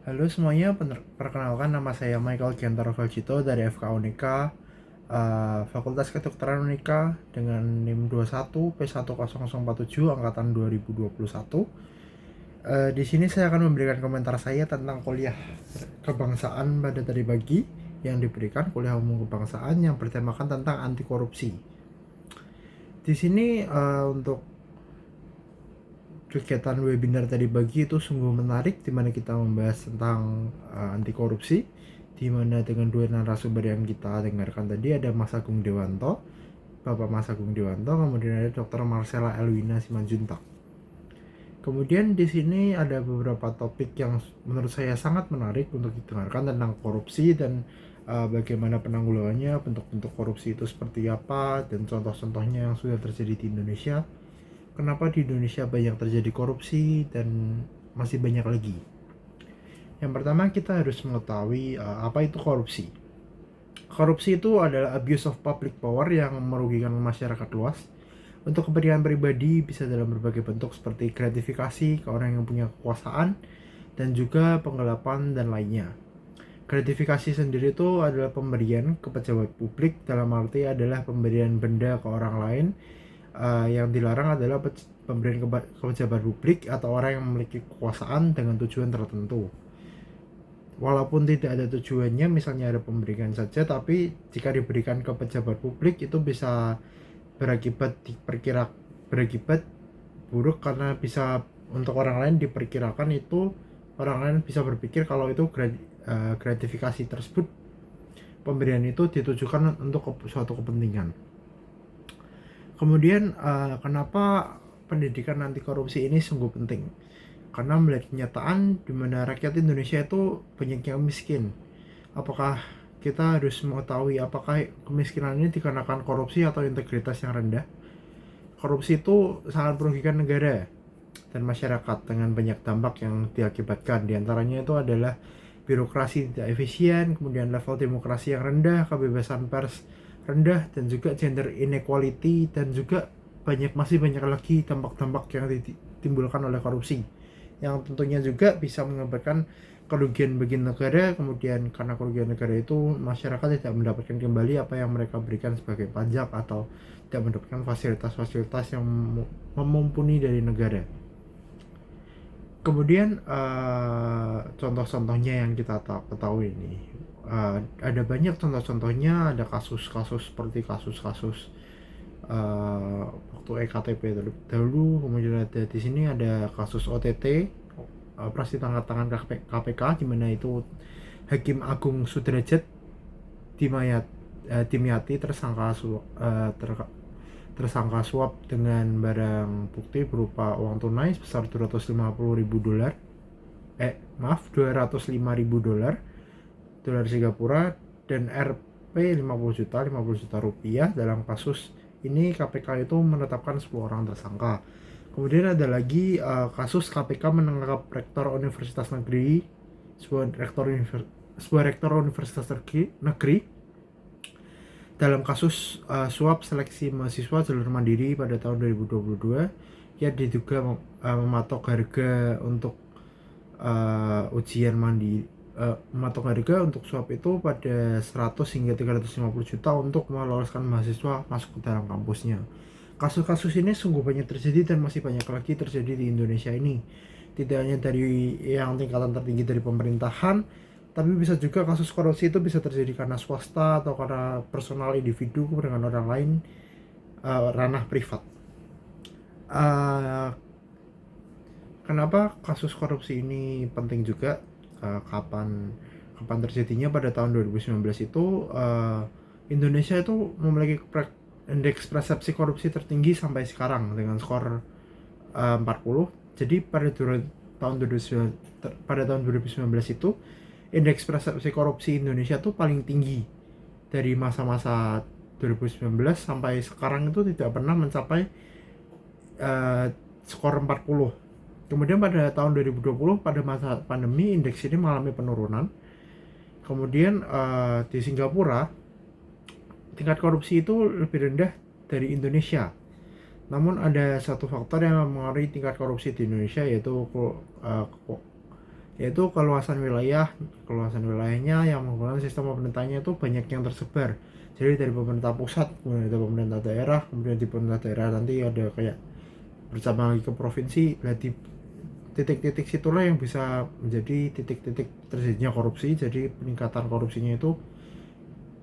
Halo semuanya, perkenalkan nama saya Michael Giantaro Valcito dari FK Unika, Fakultas Kedokteran Unika dengan NIM 21 P10047 angkatan 2021. Di sini saya akan memberikan komentar saya tentang kuliah kebangsaan pada tadi pagi yang diberikan kuliah umum kebangsaan yang bertemakan tentang anti korupsi. Di sini untuk kegiatan webinar tadi pagi itu sungguh menarik, di mana kita membahas tentang anti korupsi, di mana dengan dua narasumber yang kita dengarkan tadi ada Mas Agung Dewanto, Bapak Mas Agung Dewanto, kemudian ada Dr. Marcella Elwina Simanjuntak. Kemudian di sini ada beberapa topik yang menurut saya sangat menarik untuk didengarkan tentang korupsi dan bagaimana penanggulangannya, bentuk-bentuk korupsi itu seperti apa, dan contoh-contohnya yang sudah terjadi di Indonesia. Kenapa di Indonesia banyak terjadi korupsi dan masih banyak lagi. Yang pertama kita harus mengetahui apa itu korupsi. Korupsi itu adalah abuse of public power yang merugikan masyarakat luas untuk kepentingan pribadi, bisa dalam berbagai bentuk seperti gratifikasi ke orang yang punya kekuasaan dan juga penggelapan dan lainnya. Gratifikasi sendiri itu adalah pemberian ke pejabat publik, dalam arti adalah pemberian benda ke orang lain. Yang dilarang adalah pemberian ke pejabat publik atau orang yang memiliki kekuasaan dengan tujuan tertentu. Walaupun tidak ada tujuannya, misalnya ada pemberian saja, tapi jika diberikan ke pejabat publik itu bisa berakibat buruk, karena bisa untuk orang lain diperkirakan itu orang lain bisa berpikir kalau itu gratifikasi tersebut, pemberian itu ditujukan untuk suatu kepentingan. Kemudian kenapa pendidikan anti korupsi ini sungguh penting? Karena melihat kenyataan di mana rakyat Indonesia itu banyak yang miskin. Apakah kita harus mengetahui apakah kemiskinan ini dikarenakan korupsi atau integritas yang rendah? Korupsi itu sangat merugikan negara dan masyarakat dengan banyak dampak yang diakibatkan. Di antaranya itu adalah birokrasi tidak efisien, kemudian level demokrasi yang rendah, kebebasan pers rendah, dan juga gender inequality, dan juga masih banyak lagi dampak-dampak yang ditimbulkan oleh korupsi yang tentunya juga bisa mengakibatkan kerugian bagi negara. Kemudian karena kerugian negara itu, masyarakat tidak mendapatkan kembali apa yang mereka berikan sebagai pajak atau tidak mendapatkan fasilitas-fasilitas yang mumpuni dari negara. Kemudian contoh-contohnya yang kita ketahui ini, ada banyak contoh-contohnya. Ada kasus-kasus seperti kasus-kasus waktu EKTP dahulu. Kemudian ada di sini ada kasus OTT, operasi tangkap tangan KPK, di mana itu Hakim Agung Sudrajat Dimyati tersangka suap dengan barang bukti berupa uang tunai sebesar $205.000, dolar Singapura, dan Rp 50 juta rupiah. Dalam kasus ini KPK itu menetapkan 10 orang tersangka. Kemudian ada lagi kasus KPK menangkap rektor universitas negeri, sebuah rektor universitas negeri dalam kasus suap seleksi mahasiswa jalur mandiri pada tahun 2022. Ia diduga mematok harga untuk ujian mandiri, mematok harga untuk suap itu pada 100 hingga 350 juta untuk meloloskan mahasiswa masuk ke dalam kampusnya. Kasus-kasus ini sungguh banyak terjadi dan masih banyak lagi terjadi di Indonesia ini. Tidak hanya dari yang tingkatan tertinggi dari pemerintahan, tapi bisa juga kasus korupsi itu bisa terjadi karena swasta atau karena personal individu dengan orang lain, ranah privat. Kenapa kasus korupsi ini penting juga? Kapan terjadinya? Pada tahun 2019 itu Indonesia itu memiliki indeks persepsi korupsi tertinggi sampai sekarang dengan skor 40. Jadi pada tahun 2019 itu indeks persepsi korupsi Indonesia tuh paling tinggi dari masa-masa 2019 sampai sekarang, itu tidak pernah mencapai skor 40. Kemudian pada tahun 2020 pada masa pandemi, indeks ini mengalami penurunan. Kemudian di Singapura tingkat korupsi itu lebih rendah dari Indonesia. Namun ada satu faktor yang mempengaruhi tingkat korupsi di Indonesia, yaitu yaitu keluasan wilayahnya yang menggunakan sistem pemerintahnya itu banyak yang tersebar. Jadi dari pemerintah pusat, kemudian ada pemerintah daerah, kemudian di pemerintah daerah nanti ada kayak bercabang lagi ke provinsi. Nah, di titik-titik situlah yang bisa menjadi titik-titik terjadinya korupsi. Jadi peningkatan korupsinya itu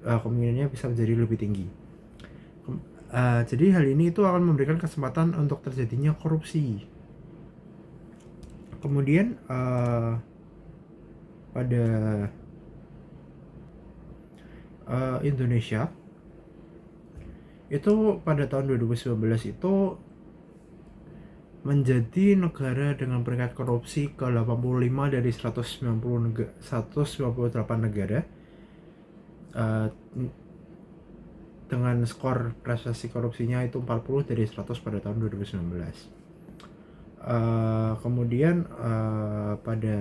kemungkinannya bisa menjadi lebih tinggi. Jadi hal ini itu akan memberikan kesempatan untuk terjadinya korupsi. Kemudian pada Indonesia itu pada tahun 2019 itu menjadi negara dengan peringkat korupsi ke-85 dari 198 negara dengan skor prestasi korupsinya itu 40 dari 100 pada tahun 2019. Kemudian pada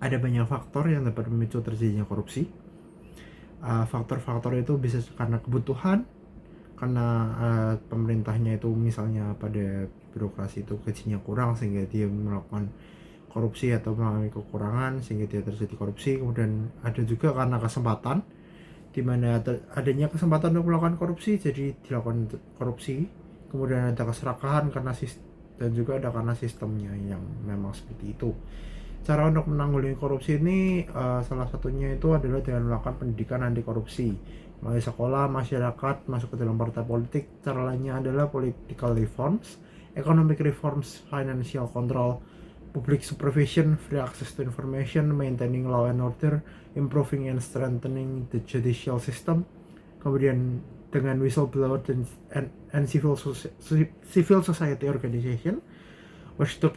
ada banyak faktor yang dapat memicu terjadinya korupsi. Faktor-faktor itu bisa karena kebutuhan, karena pemerintahnya itu misalnya pada birokrasi itu gajinya kurang sehingga dia melakukan korupsi atau mengalami kekurangan sehingga dia terjadi korupsi. Kemudian ada juga karena kesempatan, di mana adanya kesempatan untuk melakukan korupsi jadi dilakukan korupsi. Kemudian ada keserakahan dan juga ada karena sistemnya yang memang seperti itu. Cara untuk menanggulangi korupsi ini salah satunya itu adalah dengan melakukan pendidikan anti korupsi melalui sekolah, masyarakat, masuk ke dalam partai politik. Cara lainnya adalah political reforms, economic reforms, financial control, public supervision, free access to information, maintaining law and order, improving and strengthening the judicial system. Kemudian dengan whistleblower and civil society organization, watchdog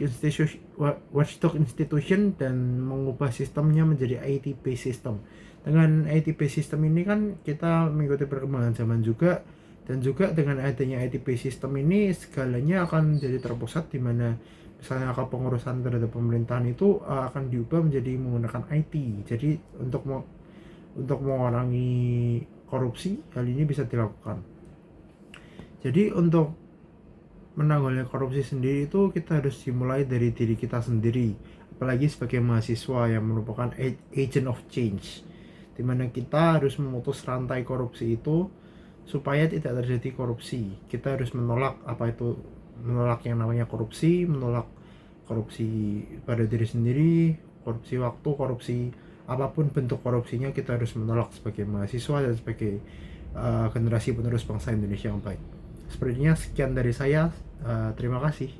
institution, dan mengubah sistemnya menjadi IT based system. Dengan IT based system ini kan kita mengikuti perkembangan zaman juga, dan juga dengan adanya IT based system ini segalanya akan jadi terpusat, di mana misalnya kepengurusan terhadap pemerintahan itu akan diubah menjadi menggunakan IT. Jadi untuk mengurangi korupsi, hal ini bisa dilakukan. Jadi untuk menanggulangi korupsi sendiri itu kita harus dimulai dari diri kita sendiri, apalagi sebagai mahasiswa yang merupakan agent of change, dimana kita harus memutus rantai korupsi itu supaya tidak terjadi korupsi. Kita harus menolak yang namanya korupsi, menolak korupsi pada diri sendiri, korupsi waktu, korupsi apapun bentuk korupsinya kita harus menolak sebagai mahasiswa dan sebagai generasi penerus bangsa Indonesia yang baik. Sepertinya sekian dari saya. Terima kasih.